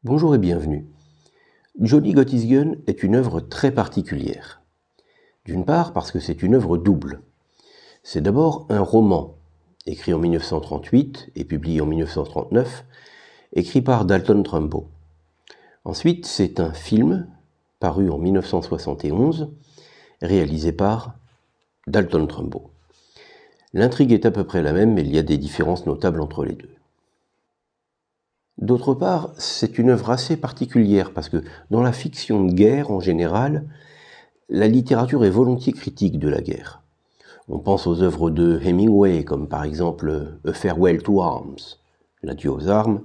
Bonjour et bienvenue. Johnny Got His Gun est une œuvre très particulière. D'une part parce que c'est une œuvre double. C'est d'abord un roman, écrit en 1938 et publié en 1939, écrit par Dalton Trumbo. Ensuite, c'est un film, paru en 1971, réalisé par Dalton Trumbo. L'intrigue est à peu près la même, mais il y a des différences notables entre les deux. D'autre part, c'est une œuvre assez particulière parce que dans la fiction de guerre, en général, la littérature est volontiers critique de la guerre. On pense aux œuvres de Hemingway, comme par exemple A Farewell to Arms, L'adieu aux armes,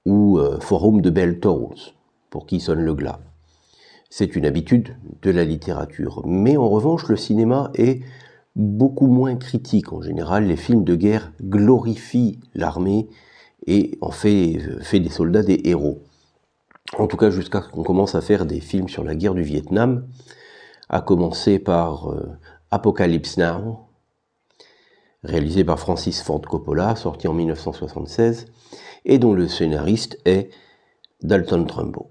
ou For Whom the Bell Tolls, Pour qui sonne le glas. C'est une habitude de la littérature. Mais en revanche, le cinéma est beaucoup moins critique. En général, les films de guerre glorifient l'armée et en fait des soldats des héros. En tout cas, jusqu'à ce qu'on commence à faire des films sur la guerre du Vietnam, à commencer par Apocalypse Now, réalisé par Francis Ford Coppola, sorti en 1976, et dont le scénariste est Dalton Trumbo.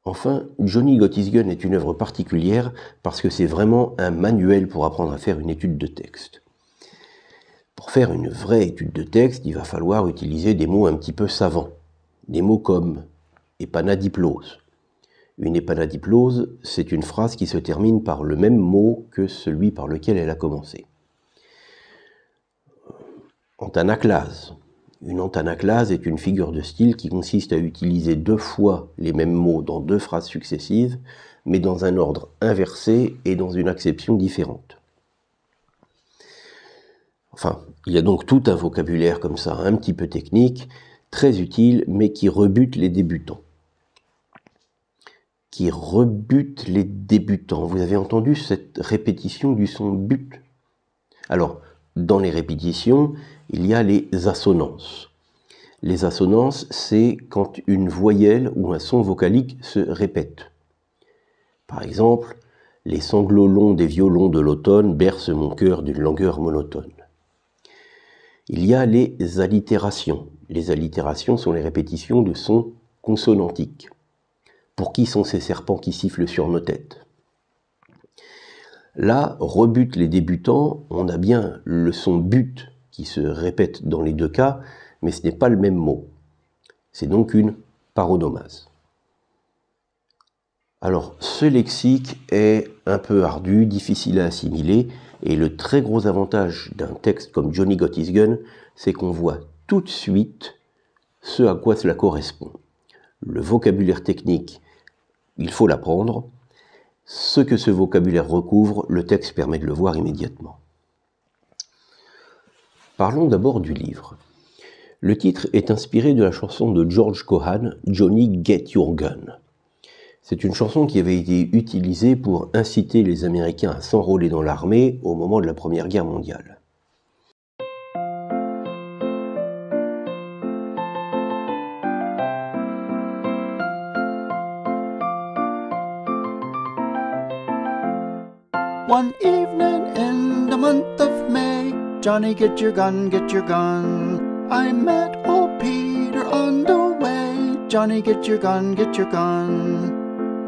Enfin, Johnny Got His Gun est une œuvre particulière parce que c'est vraiment un manuel pour apprendre à faire une étude de texte. Pour faire une vraie étude de texte, il va falloir utiliser des mots un petit peu savants. Des mots comme épanadiplose. Une épanadiplose, c'est une phrase qui se termine par le même mot que celui par lequel elle a commencé. Antanaclase. Une antanaclase est une figure de style qui consiste à utiliser deux fois les mêmes mots dans deux phrases successives, mais dans un ordre inversé et dans une acception différente. Enfin, il y a donc tout un vocabulaire comme ça, un petit peu technique, très utile, mais qui rebute les débutants. Vous avez entendu cette répétition du son but? Alors, dans les répétitions, il y a les assonances. Les assonances, c'est quand une voyelle ou un son vocalique se répète. Par exemple, les sanglots longs des violons de l'automne bercent mon cœur d'une langueur monotone. Il y a les allitérations. Les allitérations sont les répétitions de sons consonantiques. Pour qui sont ces serpents qui sifflent sur nos têtes? Là, rebute les débutants, on a bien le son but qui se répète dans les deux cas, mais ce n'est pas le même mot. C'est donc une paronomase. Alors, ce lexique est un peu ardu, difficile à assimiler, et le très gros avantage d'un texte comme Johnny Got His Gun, c'est qu'on voit tout de suite ce à quoi cela correspond. Le vocabulaire technique, il faut l'apprendre. Ce que ce vocabulaire recouvre, le texte permet de le voir immédiatement. Parlons d'abord du livre. Le titre est inspiré de la chanson de George Cohan, Johnny Get Your Gun. C'est une chanson qui avait été utilisée pour inciter les Américains à s'enrôler dans l'armée au moment de la Première Guerre mondiale. One evening in the month of May, Johnny, get your gun, get your gun. I met old Peter on the way. Johnny, get your gun, get your gun.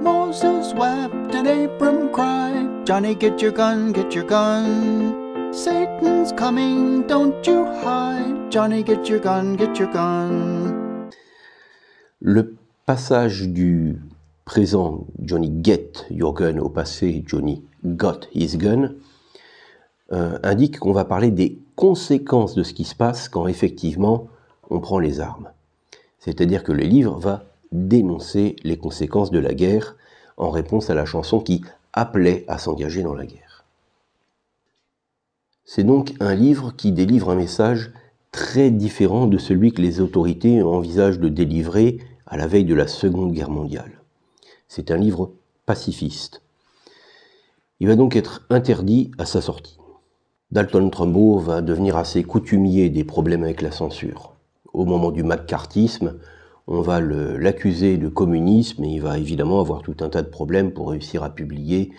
Moses wept and Abram cried. Johnny, get your gun, get your gun. Satan's coming, don't you hide. Johnny, get your gun, get your gun. Le passage du présent Johnny Get Your Gun au passé Johnny Got His Gun indique qu'on va parler des conséquences de ce qui se passe quand effectivement on prend les armes. C'est-à-dire que le livre va dénoncer les conséquences de la guerre en réponse à la chanson qui appelait à s'engager dans la guerre. C'est donc un livre qui délivre un message très différent de celui que les autorités envisagent de délivrer à la veille de la Seconde Guerre mondiale. C'est un livre pacifiste. Il va donc être interdit à sa sortie. Dalton Trumbo va devenir assez coutumier des problèmes avec la censure. Au moment du maccarthisme, on va l'accuser de communisme et il va évidemment avoir tout un tas de problèmes pour réussir à publier.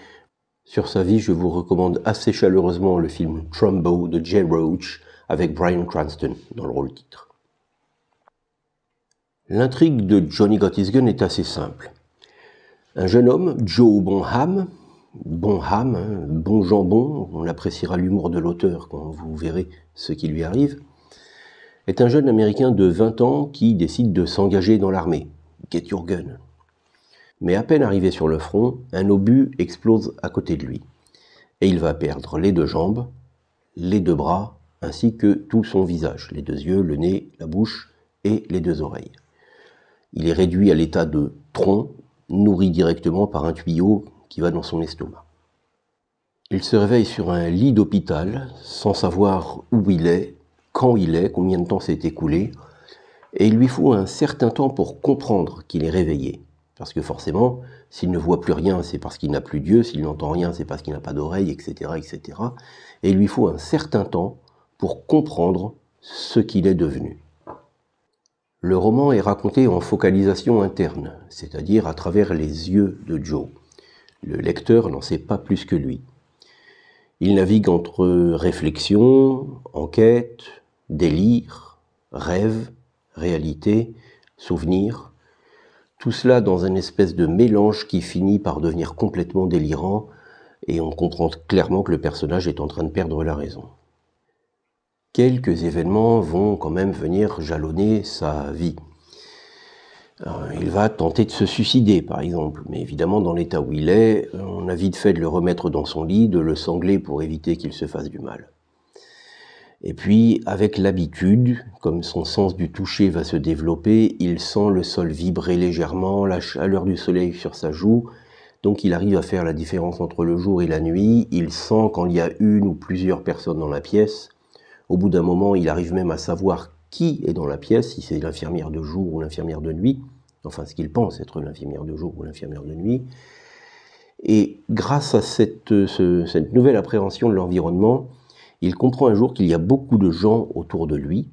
Sur sa vie, je vous recommande assez chaleureusement le film Trumbo de Jay Roach avec Bryan Cranston dans le rôle titre. L'intrigue de Johnny Got His Gun est assez simple. Un jeune homme, Joe Bonham, bon jambon, on appréciera l'humour de l'auteur quand vous verrez ce qui lui arrive, est un jeune Américain de 20 ans qui décide de s'engager dans l'armée. Get your gun. Mais à peine arrivé sur le front, un obus explose à côté de lui. Et il va perdre les 2 jambes, les 2 bras, ainsi que tout son visage, les 2 yeux, le nez, la bouche et les 2 oreilles. Il est réduit à l'état de tronc, nourri directement par un tuyau qui va dans son estomac. Il se réveille sur un lit d'hôpital, sans savoir où il est, quand il est, combien de temps s'est écoulé, et il lui faut un certain temps pour comprendre qu'il est réveillé. Parce que forcément, s'il ne voit plus rien, c'est parce qu'il n'a plus d'yeux, s'il n'entend rien, c'est parce qu'il n'a pas d'oreille, etc., etc. Et il lui faut un certain temps pour comprendre ce qu'il est devenu. Le roman est raconté en focalisation interne, c'est-à-dire à travers les yeux de Joe. Le lecteur n'en sait pas plus que lui. Il navigue entre réflexion, enquête, délire, rêve, réalité, souvenir, tout cela dans une espèce de mélange qui finit par devenir complètement délirant et on comprend clairement que le personnage est en train de perdre la raison. Quelques événements vont quand même venir jalonner sa vie. Il va tenter de se suicider, par exemple, mais évidemment, dans l'état où il est, on a vite fait de le remettre dans son lit, de le sangler pour éviter qu'il se fasse du mal. Et puis, avec l'habitude, comme son sens du toucher va se développer, il sent le sol vibrer légèrement, la chaleur du soleil sur sa joue, donc il arrive à faire la différence entre le jour et la nuit, il sent quand il y a une ou plusieurs personnes dans la pièce. Au bout d'un moment, il arrive même à savoir qui est dans la pièce, si c'est l'infirmière de jour ou l'infirmière de nuit, enfin ce qu'il pense être l'infirmière de jour ou l'infirmière de nuit. Et grâce à cette nouvelle appréhension de l'environnement, il comprend un jour qu'il y a beaucoup de gens autour de lui,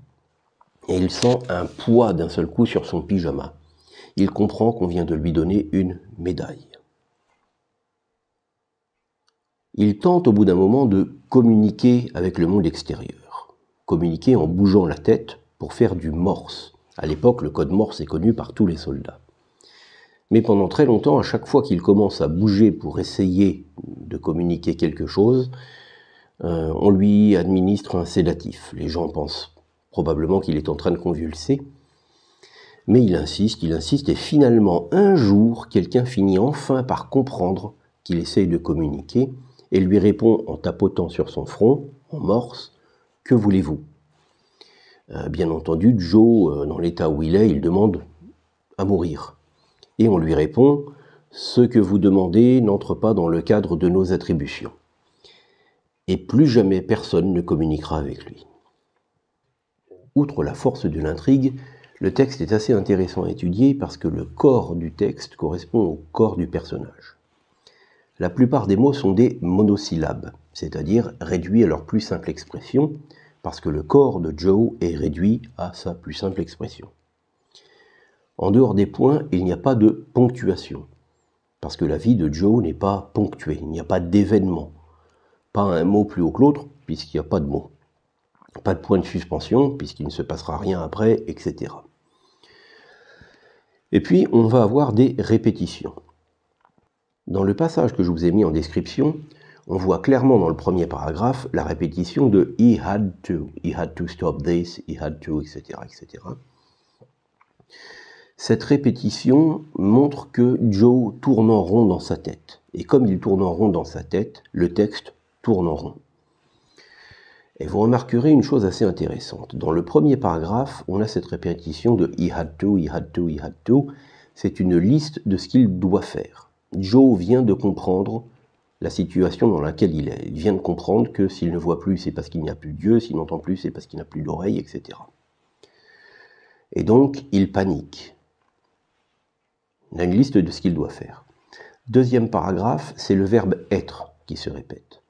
et il sent un poids d'un seul coup sur son pyjama. Il comprend qu'on vient de lui donner une médaille. Il tente au bout d'un moment de communiquer avec le monde extérieur. Communiquer en bougeant la tête pour faire du morse. À l'époque, le code morse est connu par tous les soldats. Mais pendant très longtemps, à chaque fois qu'il commence à bouger pour essayer de communiquer quelque chose, on lui administre un sédatif. Les gens pensent probablement qu'il est en train de convulser. Mais il insiste, et finalement, un jour, quelqu'un finit enfin par comprendre qu'il essaye de communiquer et lui répond en tapotant sur son front, en morse, « Que voulez-vous » Bien entendu, Joe, dans l'état où il est, il demande à mourir. Et on lui répond « Ce que vous demandez n'entre pas dans le cadre de nos attributions. » Et plus jamais personne ne communiquera avec lui. Outre la force de l'intrigue, le texte est assez intéressant à étudier parce que le corps du texte correspond au corps du personnage. La plupart des mots sont des monosyllabes, c'est-à-dire réduits à leur plus simple expression, parce que le corps de Joe est réduit à sa plus simple expression. En dehors des points, il n'y a pas de ponctuation, parce que la vie de Joe n'est pas ponctuée, il n'y a pas d'événement, pas un mot plus haut que l'autre, puisqu'il n'y a pas de mots, pas de point de suspension, puisqu'il ne se passera rien après, etc. Et puis, on va avoir des répétitions. Dans le passage que je vous ai mis en description, on voit clairement dans le premier paragraphe la répétition de « he had to stop this, he had to, etc. etc. » Cette répétition montre que Joe tourne en rond dans sa tête. Et comme il tourne en rond dans sa tête, le texte tourne en rond. Et vous remarquerez une chose assez intéressante. Dans le premier paragraphe, on a cette répétition de « he had to, he had to, he had to ». C'est une liste de ce qu'il doit faire. Joe vient de comprendre la situation dans laquelle il est. Il vient de comprendre que s'il ne voit plus, c'est parce qu'il n'y a plus d'yeux, s'il n'entend plus, c'est parce qu'il n'a plus d'oreilles, etc. Et donc, il panique. Il a une liste de ce qu'il doit faire. Deuxième paragraphe, c'est le verbe « être » qui se répète.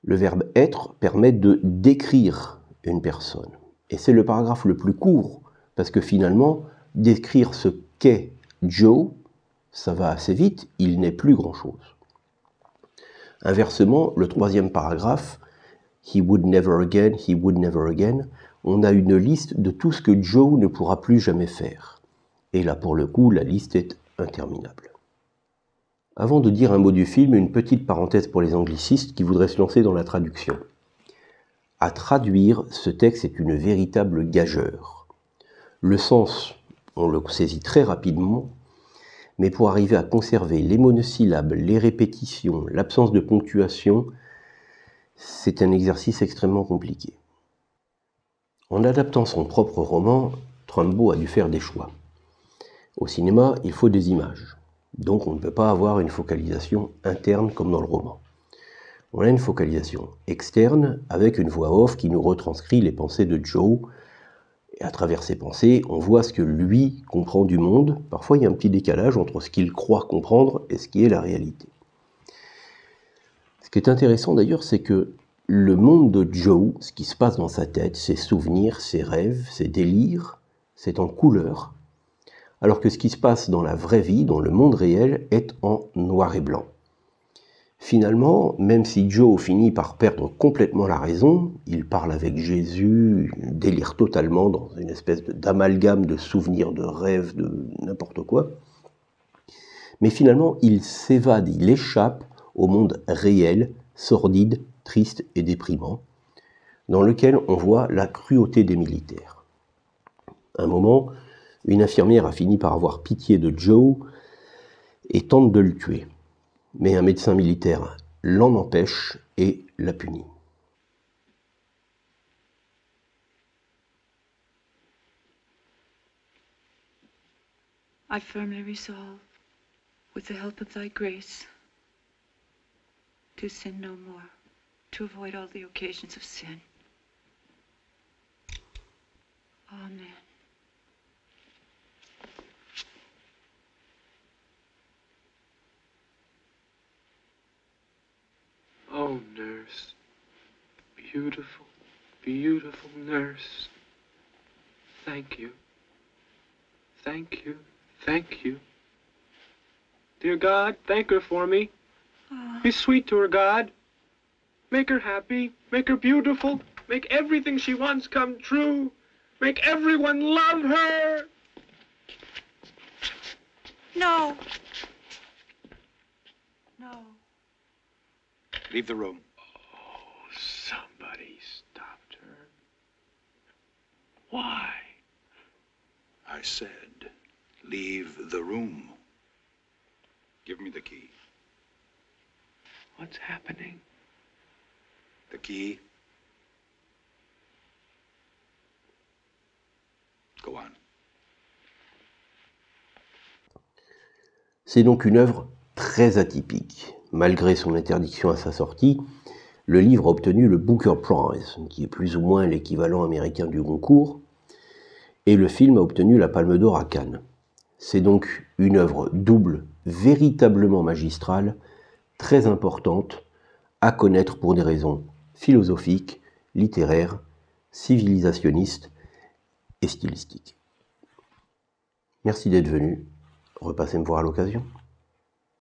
Le verbe « être » permet de décrire une personne. Et c'est le paragraphe le plus court, parce que finalement, décrire ce qu'est Joe, ça va assez vite, il n'est plus grand-chose. Inversement, le troisième paragraphe, he would never again, on a une liste de tout ce que Joe ne pourra plus jamais faire. Et là, pour le coup, la liste est interminable. Avant de dire un mot du film, une petite parenthèse pour les anglicistes qui voudraient se lancer dans la traduction. À traduire, ce texte est une véritable gageure. Le sens, on le saisit très rapidement, mais pour arriver à conserver les monosyllabes, les répétitions, l'absence de ponctuation, c'est un exercice extrêmement compliqué. En adaptant son propre roman, Trumbo a dû faire des choix. Au cinéma, il faut des images. Donc on ne peut pas avoir une focalisation interne comme dans le roman. On a une focalisation externe avec une voix off qui nous retranscrit les pensées de Joe. Et à travers ses pensées, on voit ce que lui comprend du monde. Parfois il y a un petit décalage entre ce qu'il croit comprendre et ce qui est la réalité. Ce qui est intéressant d'ailleurs, c'est que le monde de Joe, ce qui se passe dans sa tête, ses souvenirs, ses rêves, ses délires, c'est en couleur. Alors que ce qui se passe dans la vraie vie, dans le monde réel, est en noir et blanc. Finalement, même si Joe finit par perdre complètement la raison, il parle avec Jésus, il délire totalement dans une espèce d'amalgame de souvenirs, de rêves, de n'importe quoi. Mais finalement, il s'évade, il échappe au monde réel, sordide, triste et déprimant, dans lequel on voit la cruauté des militaires. À un moment, une infirmière a fini par avoir pitié de Joe et tente de le tuer. Mais un médecin militaire l'en empêche et la punit. I firmly resolve, with the help of thy grace, to sin no more, to avoid all the occasions of sin. Amen. Oh, nurse, beautiful, beautiful nurse. Thank you. Thank you. Thank you. Dear God, thank her for me. Be sweet to her, God. Make her happy. Make her beautiful. Make everything she wants come true. Make everyone love her. No. No. Leave the room. Oh, somebody stopped her. Why? I said, leave the room. Give me the key. What's happening? The key. Go on. C'est donc une œuvre très atypique. Malgré son interdiction à sa sortie, le livre a obtenu le Booker Prize, qui est plus ou moins l'équivalent américain du Goncourt, et le film a obtenu la Palme d'Or à Cannes. C'est donc une œuvre double, véritablement magistrale, très importante, à connaître pour des raisons philosophiques, littéraires, civilisationnistes et stylistiques. Merci d'être venu. Repassez me voir à l'occasion.